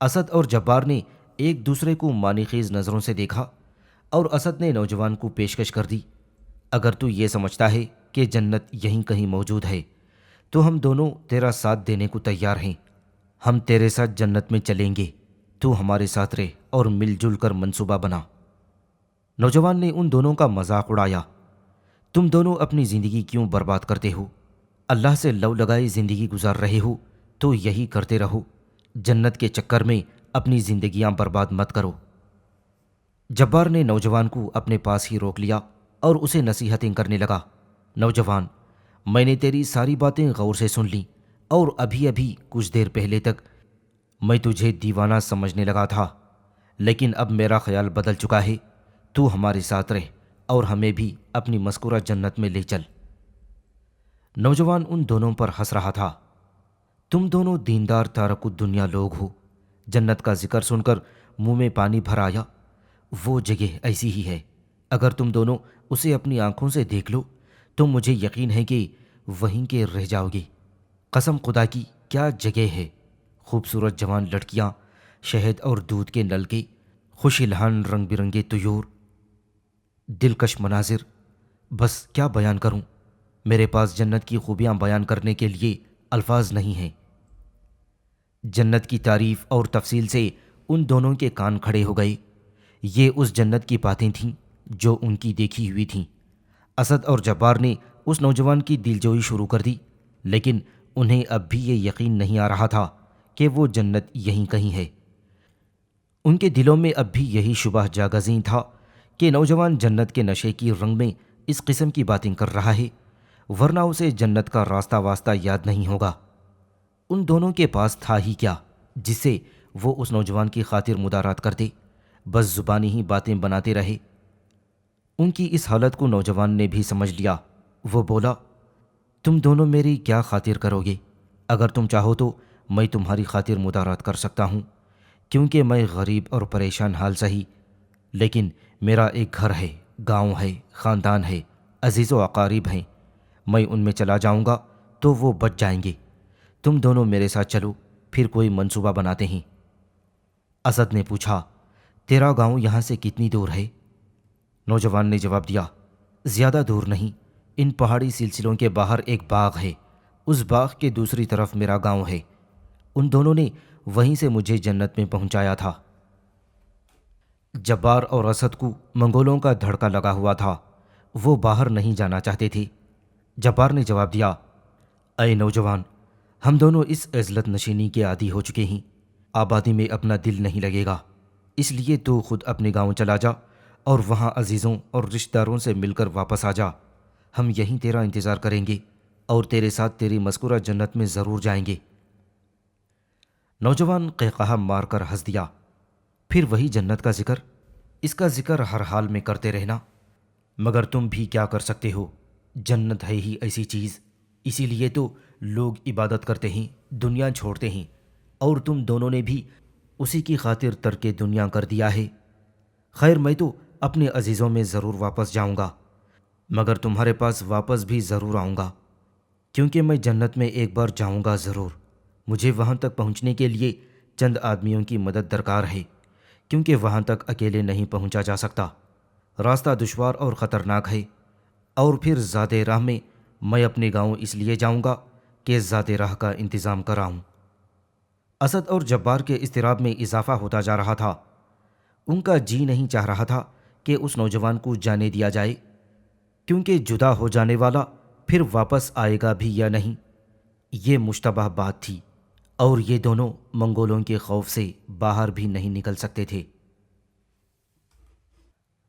اسد اور جبار نے ایک دوسرے کو معنی خیز نظروں سے دیکھا اور اسد نے نوجوان کو پیشکش کر دی، اگر تو یہ سمجھتا ہے کہ جنت یہیں کہیں موجود ہے تو ہم دونوں تیرا ساتھ دینے کو تیار ہیں۔ ہم تیرے ساتھ جنت میں چلیں گے، تو ہمارے ساتھ رہ اور مل جل کر منصوبہ بنا۔ نوجوان نے ان دونوں کا مذاق اڑایا۔ تم دونوں اپنی زندگی کیوں برباد کرتے ہو؟ اللہ سے لو لگائی زندگی گزار رہے ہو تو یہی کرتے رہو، جنت کے چکر میں اپنی زندگیاں برباد مت کرو۔ جبار نے نوجوان کو اپنے پاس ہی روک لیا اور اسے نصیحتیں کرنے لگا۔ نوجوان، میں نے تیری ساری باتیں غور سے سن لیں اور ابھی کچھ دیر پہلے تک میں تجھے دیوانہ سمجھنے لگا تھا، لیکن اب میرا خیال بدل چکا ہے۔ تو ہمارے ساتھ رہ اور ہمیں بھی اپنی مذکورہ جنت میں لے چل۔ نوجوان ان دونوں پر ہنس رہا تھا۔ تم دونوں دیندار تارک الدنیا لوگ ہو۔ جنت کا ذکر سن کر منہ میں پانی بھر آیا۔ وہ جگہ ایسی ہی ہے، اگر تم دونوں اسے اپنی آنکھوں سے دیکھ لو تو مجھے یقین ہے کہ وہیں کے رہ جاؤ گے۔ قسم خدا کی کیا جگہ ہے! خوبصورت جوان لڑکیاں، شہد اور دودھ کے نلکے، خوش الحان رنگ برنگے طیور، دلکش مناظر، بس کیا بیان کروں؟ میرے پاس جنت کی خوبیاں بیان کرنے کے لیے الفاظ نہیں ہیں۔ جنت کی تعریف اور تفصیل سے ان دونوں کے کان کھڑے ہو گئے۔ یہ اس جنت کی باتیں تھیں جو ان کی دیکھی ہوئی تھیں۔ اسد اور جبار نے اس نوجوان کی دلجوئی شروع کر دی، لیکن انہیں اب بھی یہ یقین نہیں آ رہا تھا کہ وہ جنت یہیں کہیں ہے۔ ان کے دلوں میں اب بھی یہی شبہ جاگزیں تھا کہ نوجوان جنت کے نشے کی رنگ میں اس قسم کی باتیں کر رہا ہے، ورنہ اسے جنت کا راستہ واسطہ یاد نہیں ہوگا۔ ان دونوں کے پاس تھا ہی کیا جس سے وہ اس نوجوان کی خاطر مدارات کرتے، بس زبانی ہی باتیں بناتے رہے۔ ان کی اس حالت کو نوجوان نے بھی سمجھ لیا۔ وہ بولا، تم دونوں میری کیا خاطر کرو گے؟ اگر تم چاہو تو میں تمہاری خاطر مدارات کر سکتا ہوں، کیونکہ میں غریب اور پریشان حال سہی، لیکن میرا ایک گھر ہے، گاؤں ہے، خاندان ہے، عزیز و اقارب ہیں۔ میں ان میں چلا جاؤں گا تو وہ بچ جائیں گے۔ تم دونوں میرے ساتھ چلو، پھر کوئی منصوبہ بناتے ہیں۔ اسد نے پوچھا، تیرا گاؤں یہاں سے کتنی دور ہے؟ نوجوان نے جواب دیا، زیادہ دور نہیں، ان پہاڑی سلسلوں کے باہر ایک باغ ہے، اس باغ کے دوسری طرف میرا گاؤں ہے۔ ان دونوں نے وہیں سے مجھے جنت میں پہنچایا تھا۔ جبار اور اسد کو منگولوں کا دھڑکا لگا ہوا تھا، وہ باہر نہیں جانا چاہتے تھے۔ جبار نے جواب دیا، اے نوجوان، ہم دونوں اس عزلت نشینی کے عادی ہو چکے ہیں، آبادی میں اپنا دل نہیں لگے گا، اس لیے تو خود اپنے گاؤں چلا جا اور وہاں عزیزوں اور رشتہ داروں سے مل کر واپس آ جا۔ ہم یہیں تیرا انتظار کریں گے اور تیرے ساتھ تیری مذکورہ جنت میں ضرور جائیں گے۔ نوجوان قہقہہ مار کر ہنس دیا، پھر وہی جنت کا ذکر، اس کا ذکر ہر حال میں کرتے رہنا، مگر تم بھی کیا کر سکتے ہو؟ جنت ہے ہی ایسی چیز، اسی لیے تو لوگ عبادت کرتے ہیں، دنیا چھوڑتے ہیں، اور تم دونوں نے بھی اسی کی خاطر ترک دنیا کر دیا ہے۔ خیر، میں تو اپنے عزیزوں میں ضرور واپس جاؤں گا، مگر تمہارے پاس واپس بھی ضرور آؤں گا، کیونکہ میں جنت میں ایک بار جاؤں گا ضرور۔ مجھے وہاں تک پہنچنے کے لیے چند آدمیوں کی مدد درکار ہے، کیونکہ وہاں تک اکیلے نہیں پہنچا جا سکتا، راستہ دشوار اور خطرناک ہے، اور پھر ذات راہ میں اپنے گاؤں اس لیے جاؤں گا کہ ذات راہ کا انتظام کراؤں۔ اسد اور جبار کے اضطراب میں اضافہ ہوتا جا رہا تھا۔ ان کا جی نہیں چاہ رہا تھا کہ اس نوجوان کو جانے دیا جائے، کیونکہ جدا ہو جانے والا پھر واپس آئے گا بھی یا نہیں، یہ مشتبہ بات تھی، اور یہ دونوں منگولوں کے خوف سے باہر بھی نہیں نکل سکتے تھے۔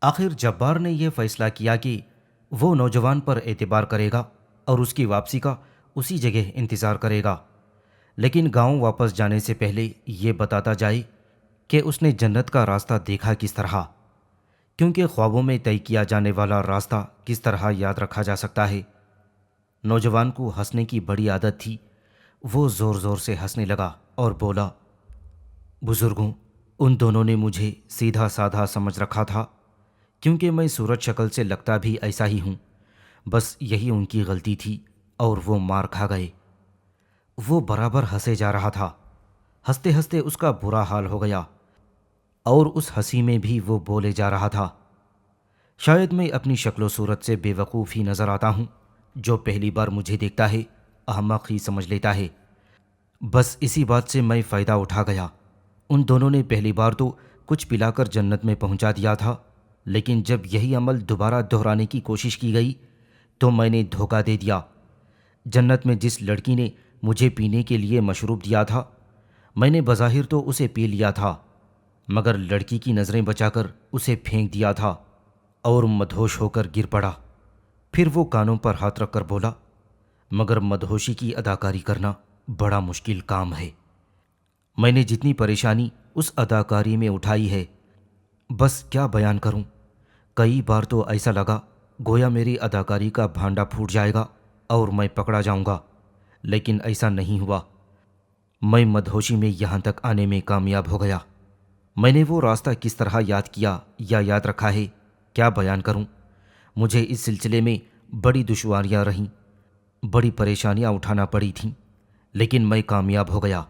آخر جبار نے یہ فیصلہ کیا کہ وہ نوجوان پر اعتبار کرے گا اور اس کی واپسی کا اسی جگہ انتظار کرے گا، لیکن گاؤں واپس جانے سے پہلے یہ بتاتا جائے کہ اس نے جنت کا راستہ دیکھا کس طرح، کیونکہ خوابوں میں طے کیا جانے والا راستہ کس طرح یاد رکھا جا سکتا ہے۔ نوجوان کو ہنسنے کی بڑی عادت تھی، وہ زور زور سے ہنسنے لگا اور بولا، بزرگوں، ان دونوں نے مجھے سیدھا سادھا سمجھ رکھا تھا، کیونکہ میں صورت شکل سے لگتا بھی ایسا ہی ہوں۔ بس یہی ان کی غلطی تھی اور وہ مار کھا گئے۔ وہ برابر ہنسے جا رہا تھا۔ ہنستے ہنستے اس کا برا حال ہو گیا اور اس ہنسی میں بھی وہ بولے جا رہا تھا، شاید میں اپنی شکل و صورت سے بے وقوف ہی نظر آتا ہوں، جو پہلی بار مجھے دیکھتا ہے احمق ہی سمجھ لیتا ہے۔ بس اسی بات سے میں فائدہ اٹھا گیا۔ ان دونوں نے پہلی بار تو کچھ پلا کر جنت میں پہنچا دیا تھا، لیکن جب یہی عمل دوبارہ دہرانے کی کوشش کی گئی تو میں نے دھوکہ دے دیا۔ جنت میں جس لڑکی نے مجھے پینے کے لیے مشروب دیا تھا، میں نے بظاہر تو اسے پی لیا تھا، مگر لڑکی کی نظریں بچا کر اسے پھینک دیا تھا اور مدہوش ہو کر گر پڑا۔ پھر وہ کانوں پر ہاتھ رکھ کر بولا، مگر مدہوشی کی اداکاری کرنا بڑا مشکل کام ہے۔ میں نے جتنی پریشانی اس اداکاری میں اٹھائی ہے، بس کیا بیان کروں۔ کئی بار تو ایسا لگا گویا میری اداکاری کا بھانڈا پھوٹ جائے گا اور میں پکڑا جاؤں گا، لیکن ایسا نہیں ہوا۔ میں مدہوشی میں یہاں تک آنے میں کامیاب ہو گیا۔ میں نے وہ راستہ کس طرح یاد کیا یا یاد رکھا ہے، کیا بیان کروں۔ مجھے اس سلسلے میں بڑی دشواریاں رہیں، بڑی پریشانیاں اٹھانا پڑی تھیں، لیکن میں کامیاب ہو گیا۔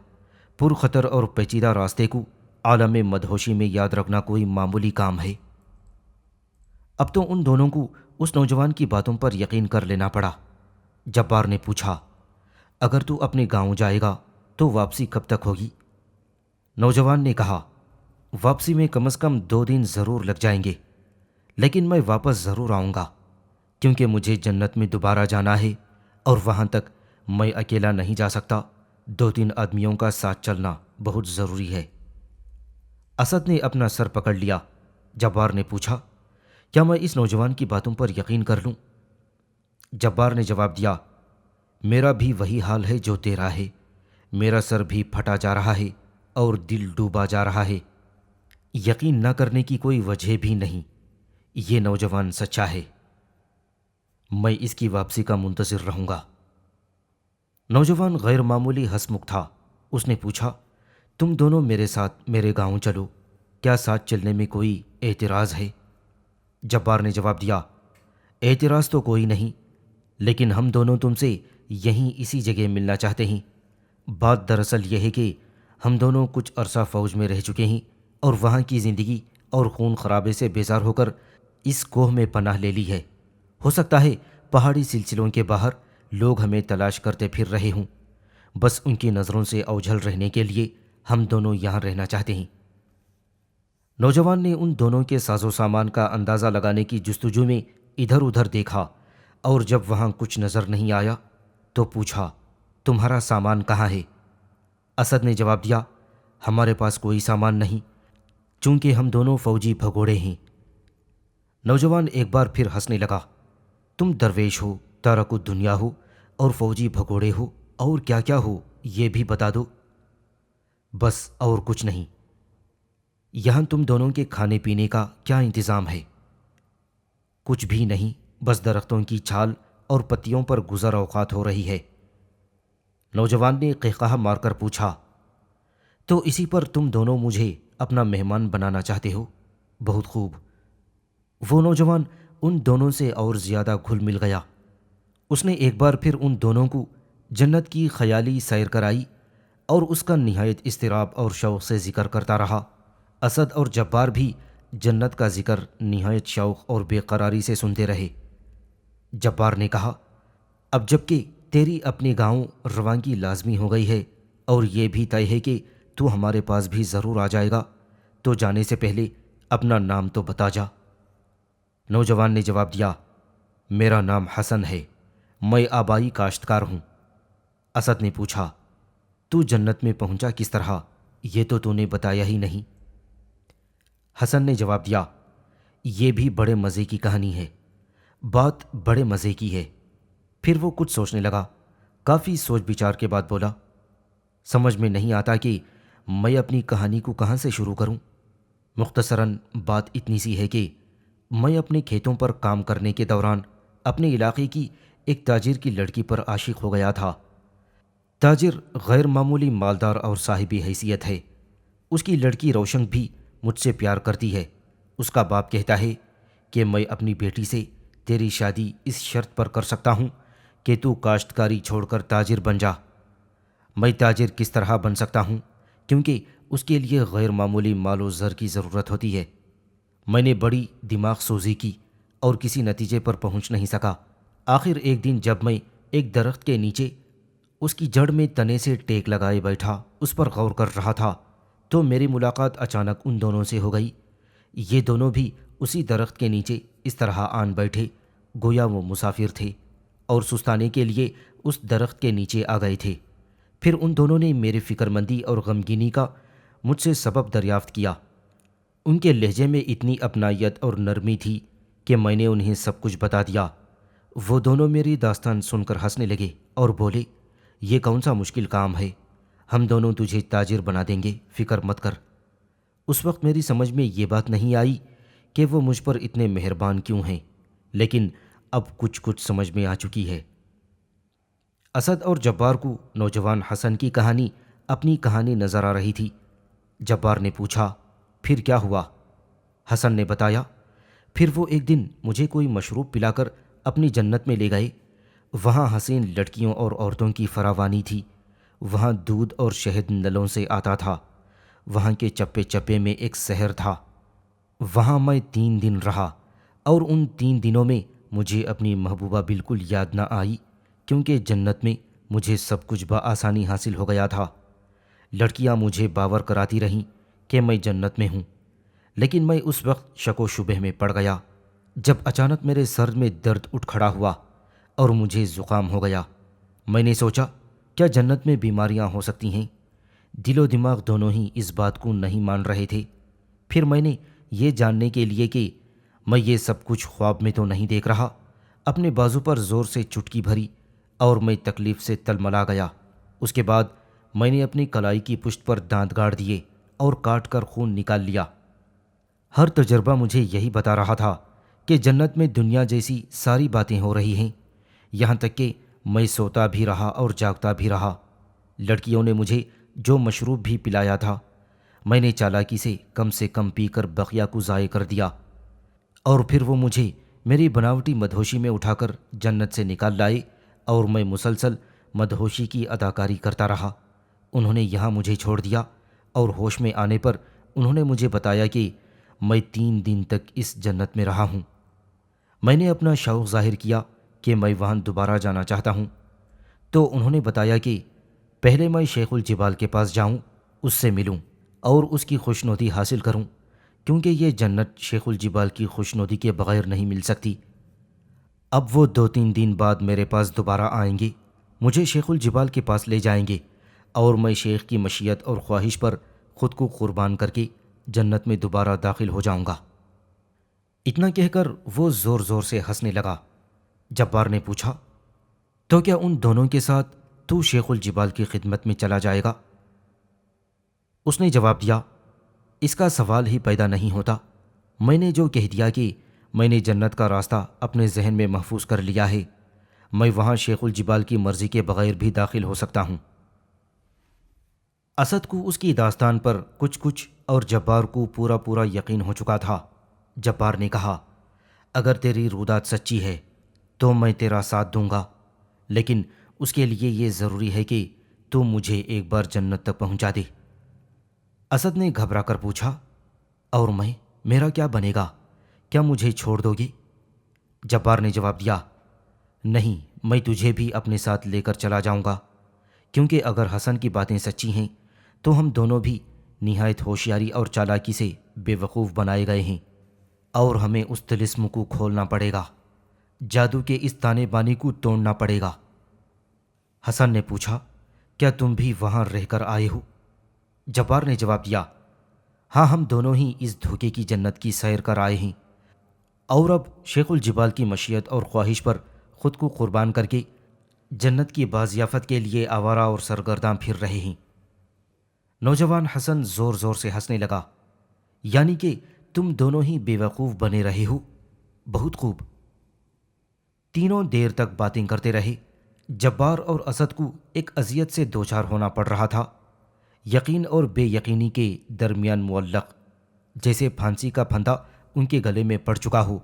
پرخطر اور پیچیدہ راستے کو عالم مدہوشی میں یاد رکھنا کوئی معمولی کام ہے۔ اب تو ان دونوں کو اس نوجوان کی باتوں پر یقین کر لینا پڑا۔ جبار نے پوچھا، اگر تو اپنے گاؤں جائے گا تو واپسی کب تک ہوگی؟ نوجوان نے کہا، واپسی میں کم از کم 2 دن ضرور لگ جائیں گے، لیکن میں واپس ضرور آؤں گا، کیونکہ مجھے جنت میں دوبارہ جانا ہے اور وہاں تک میں اکیلا نہیں جا سکتا۔ 2-3 آدمیوں کا ساتھ چلنا بہت ضروری ہے۔ اسد نے اپنا سر پکڑ لیا۔ جبار نے پوچھا، کیا میں اس نوجوان کی باتوں پر یقین کر لوں؟ جبار نے جواب دیا، میرا بھی وہی حال ہے جو تیرا ہے۔ میرا سر بھی پھٹا جا رہا ہے اور دل ڈوبا جا رہا ہے۔ یقین نہ کرنے کی کوئی وجہ بھی نہیں، یہ نوجوان سچا ہے۔ میں اس کی واپسی کا منتظر رہوں گا۔ نوجوان غیر معمولی ہنسمکھ تھا۔ اس نے پوچھا، تم دونوں میرے ساتھ میرے گاؤں چلو، کیا ساتھ چلنے میں کوئی اعتراض ہے؟ جبار نے جواب دیا، اعتراض تو کوئی نہیں، لیکن ہم دونوں تم سے یہیں اسی جگہ ملنا چاہتے ہیں۔ بات دراصل یہ ہے کہ ہم دونوں کچھ عرصہ فوج میں رہ چکے ہیں اور وہاں کی زندگی اور خون خرابے سے بیزار ہو کر اس کوہ میں پناہ لے لی ہے۔ ہو سکتا ہے پہاڑی سلسلوں کے باہر لوگ ہمیں تلاش کرتے پھر رہے ہوں، بس ان کی نظروں سے اوجھل رہنے کے لیے ہم دونوں یہاں رہنا چاہتے ہیں۔ نوجوان نے ان دونوں کے ساز و سامان کا اندازہ لگانے کی جستجو میں ادھر ادھر دیکھا اور جب وہاں کچھ نظر نہیں آیا تو پوچھا، تمہارا سامان کہاں ہے؟ اسد نے جواب دیا، ہمارے پاس کوئی سامان نہیں، چونکہ ہم دونوں فوجی بھگوڑے ہیں۔ نوجوان ایک بار پھر ہنسنے لگا، تم درویش ہو، تارک الدنیا ہو اور فوجی بھگوڑے ہو، اور کیا کیا ہو یہ بھی بتا دو۔ بس اور کچھ نہیں۔ یہاں تم دونوں کے کھانے پینے کا کیا انتظام ہے؟ کچھ بھی نہیں، بس درختوں کی چھال اور پتیوں پر گزر اوقات ہو رہی ہے۔ نوجوان نے قہقہہ مار کر پوچھا، تو اسی پر تم دونوں مجھے اپنا مہمان بنانا چاہتے ہو؟ بہت خوب۔ وہ نوجوان ان دونوں سے اور زیادہ گھل مل گیا۔ اس نے ایک بار پھر ان دونوں کو جنت کی خیالی سیر کرائی اور اس کا نہایت اضطراب اور شوق سے ذکر کرتا رہا۔ اسد اور جبار بھی جنت کا ذکر نہایت شوق اور بے قراری سے سنتے رہے۔ جبار نے کہا، اب جب کہ تیری اپنی گاؤں روانگی لازمی ہو گئی ہے اور یہ بھی طے ہے کہ تو ہمارے پاس بھی ضرور آ جائے گا، تو جانے سے پہلے اپنا نام تو بتا جا۔ نوجوان نے جواب دیا، میرا نام حسن ہے، میں آبائی کاشتکار ہوں۔ اسد نے پوچھا، تو جنت میں پہنچا کس طرح؟ یہ تو نے بتایا ہی نہیں۔ حسن نے جواب دیا، یہ بھی بڑے مزے کی کہانی ہے، بات بڑے مزے کی ہے۔ پھر وہ کچھ سوچنے لگا، کافی سوچ بچار کے بعد بولا، سمجھ میں نہیں آتا کہ میں اپنی کہانی کو کہاں سے شروع کروں۔ مختصراً بات اتنی سی ہے کہ میں اپنے کھیتوں پر کام کرنے کے دوران اپنے علاقے کی ایک تاجر کی لڑکی پر عاشق ہو گیا تھا۔ تاجر غیر معمولی مالدار اور صاحبی حیثیت ہے۔ اس کی لڑکی روشن بھی مجھ سے پیار کرتی ہے۔ اس کا باپ کہتا ہے کہ میں اپنی بیٹی سے تیری شادی اس شرط پر کر سکتا ہوں کہ تو کاشتکاری چھوڑ کر تاجر بن جا۔ میں تاجر کس طرح بن سکتا ہوں؟ کیونکہ اس کے لیے غیر معمولی مال و زر کی ضرورت ہوتی ہے۔ میں نے بڑی دماغ سوزی کی اور کسی نتیجے پر پہنچ نہیں سکا۔ آخر ایک دن جب میں ایک درخت کے نیچے اس کی جڑ میں تنے سے ٹیک لگائے بیٹھا اس پر غور کر رہا تھا تو میری ملاقات اچانک ان دونوں سے ہو گئی۔ یہ دونوں بھی اسی درخت کے نیچے اس طرح آن بیٹھے گویا وہ مسافر تھے اور سستانے کے لیے اس درخت کے نیچے آ گئے تھے۔ پھر ان دونوں نے میری فکر مندی اور غمگینی کا مجھ سے سبب دریافت کیا۔ ان کے لہجے میں اتنی اپنائیت اور نرمی تھی کہ میں نے انہیں سب کچھ بتا دیا۔ وہ دونوں میری داستان سن کر ہنسنے لگے اور بولے، یہ کون سا مشکل کام ہے، ہم دونوں تجھے تاجر بنا دیں گے، فکر مت کر۔ اس وقت میری سمجھ میں یہ بات نہیں آئی کہ وہ مجھ پر اتنے مہربان کیوں ہیں، لیکن اب کچھ سمجھ میں آ چکی ہے۔ اسد اور جبار کو نوجوان حسن کی کہانی اپنی کہانی نظر آ رہی تھی۔ جبار نے پوچھا، پھر کیا ہوا؟ حسن نے بتایا، پھر وہ ایک دن مجھے کوئی مشروب پلا کر اپنی جنت میں لے گئے۔ وہاں حسین لڑکیوں اور عورتوں کی فراوانی تھی۔ وہاں دودھ اور شہد نلوں سے آتا تھا۔ وہاں کے چپے چپے میں ایک سحر تھا۔ وہاں میں 3 دن رہا اور ان 3 دنوں میں مجھے اپنی محبوبہ بالکل یاد نہ آئی، کیونکہ جنت میں مجھے سب کچھ بآسانی حاصل ہو گیا تھا۔ لڑکیاں مجھے باور کراتی رہیں کہ میں جنت میں ہوں، لیکن میں اس وقت شک و شبہ میں پڑ گیا جب اچانک میرے سر میں درد اٹھ کھڑا ہوا اور مجھے زکام ہو گیا۔ میں نے سوچا، کیا جنت میں بیماریاں ہو سکتی ہیں؟ دل و دماغ دونوں ہی اس بات کو نہیں مان رہے تھے۔ پھر میں نے یہ جاننے کے لیے کہ میں یہ سب کچھ خواب میں تو نہیں دیکھ رہا، اپنے بازو پر زور سے چٹکی بھری اور میں تکلیف سے تلملا گیا۔ اس کے بعد میں نے اپنی کلائی کی پشت پر دانت گاڑ دیے اور کاٹ کر خون نکال لیا۔ ہر تجربہ مجھے یہی بتا رہا تھا کہ جنت میں دنیا جیسی ساری باتیں ہو رہی ہیں، یہاں تک کہ میں سوتا بھی رہا اور جاگتا بھی رہا۔ لڑکیوں نے مجھے جو مشروب بھی پلایا تھا، میں نے چالاکی سے کم پی کر بقیہ کو ضائع کر دیا، اور پھر وہ مجھے میری بناوٹی مدہوشی میں اٹھا کر جنت سے نکال لائے اور میں مسلسل مدہوشی کی اداکاری کرتا رہا۔ انہوں نے یہاں مجھے چھوڑ دیا اور ہوش میں آنے پر انہوں نے مجھے بتایا کہ میں 3 دن تک اس جنت میں رہا ہوں۔ میں نے اپنا شوق ظاہر کیا کہ میں وہاں دوبارہ جانا چاہتا ہوں، تو انہوں نے بتایا کہ پہلے میں شیخ الجبال کے پاس جاؤں، اس سے ملوں اور اس کی خوشنودی حاصل کروں، کیونکہ یہ جنت شیخ الجبال کی خوشنودی کے بغیر نہیں مل سکتی۔ اب وہ 2-3 دن بعد میرے پاس دوبارہ آئیں گے، مجھے شیخ الجبال کے پاس لے جائیں گے اور میں شیخ کی مشیت اور خواہش پر خود کو قربان کر کے جنت میں دوبارہ داخل ہو جاؤں گا۔ اتنا کہہ کر وہ زور زور سے ہنسنے لگا۔ جبار نے پوچھا، تو کیا ان دونوں کے ساتھ تو شیخ الجبال کی خدمت میں چلا جائے گا؟ اس نے جواب دیا، اس کا سوال ہی پیدا نہیں ہوتا۔ میں نے جو کہہ دیا کہ میں نے جنت کا راستہ اپنے ذہن میں محفوظ کر لیا ہے، میں وہاں شیخ الجبال کی مرضی کے بغیر بھی داخل ہو سکتا ہوں۔ اسد کو اس کی داستان پر کچھ اور جبار کو پورا یقین ہو چکا تھا۔ جبار نے کہا، اگر تیری رودات سچی ہے تو میں تیرا ساتھ دوں گا، لیکن اس کے لیے یہ ضروری ہے کہ تو مجھے ایک بار جنت تک پہنچا دے۔ اسد نے گھبرا کر پوچھا، اور میرا کیا بنے گا؟ کیا مجھے چھوڑ دو گے؟ جبار نے جواب دیا، نہیں، میں تجھے بھی اپنے ساتھ لے کر چلا جاؤں گا، کیونکہ اگر حسن کی باتیں سچی ہیں تو ہم دونوں بھی نہایت ہوشیاری اور چالاکی سے بے وقوف بنائے گئے ہیں، اور ہمیں اس طلسم کو کھولنا پڑے گا، جادو کے اس تانے بانی کو توڑنا پڑے گا۔ حسن نے پوچھا، کیا تم بھی وہاں رہ کر آئے ہو؟ جبار نے جواب دیا، ہاں، ہم دونوں ہی اس دھوکے کی جنت کی سیر کر آئے ہیں، اور اب شیخ الجبال کی مشیت اور خواہش پر خود کو قربان کر کے جنت کی بازیافت کے لیے آوارہ اور سرگرداں پھر رہے ہیں۔ نوجوان حسن زور زور سے ہنسنے لگا، یعنی کہ تم دونوں ہی بے وقوف بنے رہے ہو؟ بہت خوب۔ تینوں دیر تک باتیں کرتے رہے۔ جبار اور اسد کو ایک اذیت سے دوچار ہونا پڑ رہا تھا، یقین اور بے یقینی کے درمیان معلق، جیسے پھانسی کا پھندا ان کے گلے میں پڑ چکا ہو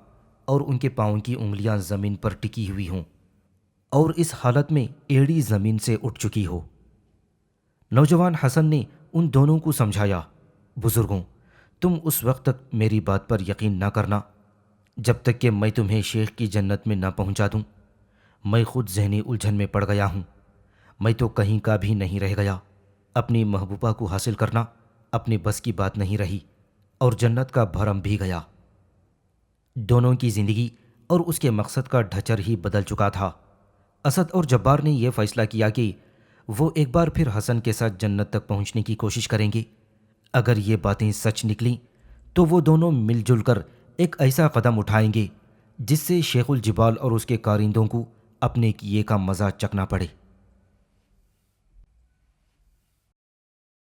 اور ان کے پاؤں کی انگلیاں زمین پر ٹکی ہوئی ہوں اور اس حالت میں ایڑی زمین سے اٹھ چکی ہو۔ نوجوان حسن نے ان دونوں کو سمجھایا، بزرگوں، تم اس وقت تک میری بات پر یقین نہ کرنا جب تک کہ میں تمہیں شیخ کی جنت میں نہ پہنچا دوں۔ میں خود ذہنی الجھن میں پڑ گیا ہوں، میں تو کہیں کا بھی نہیں رہ گیا۔ اپنی محبوبہ کو حاصل کرنا اپنی بس کی بات نہیں رہی اور جنت کا بھرم بھی گیا۔ دونوں کی زندگی اور اس کے مقصد کا ڈھچر ہی بدل چکا تھا۔ اسد اور جبار نے یہ فیصلہ کیا کہ وہ ایک بار پھر حسن کے ساتھ جنت تک پہنچنے کی کوشش کریں گے۔ اگر یہ باتیں سچ نکلیں تو وہ دونوں مل جل کر ایک ایسا قدم اٹھائیں گے جس سے شیخ الجبال اور اس کے کارندوں کو اپنے کیے کا مزہ چکھنا پڑے۔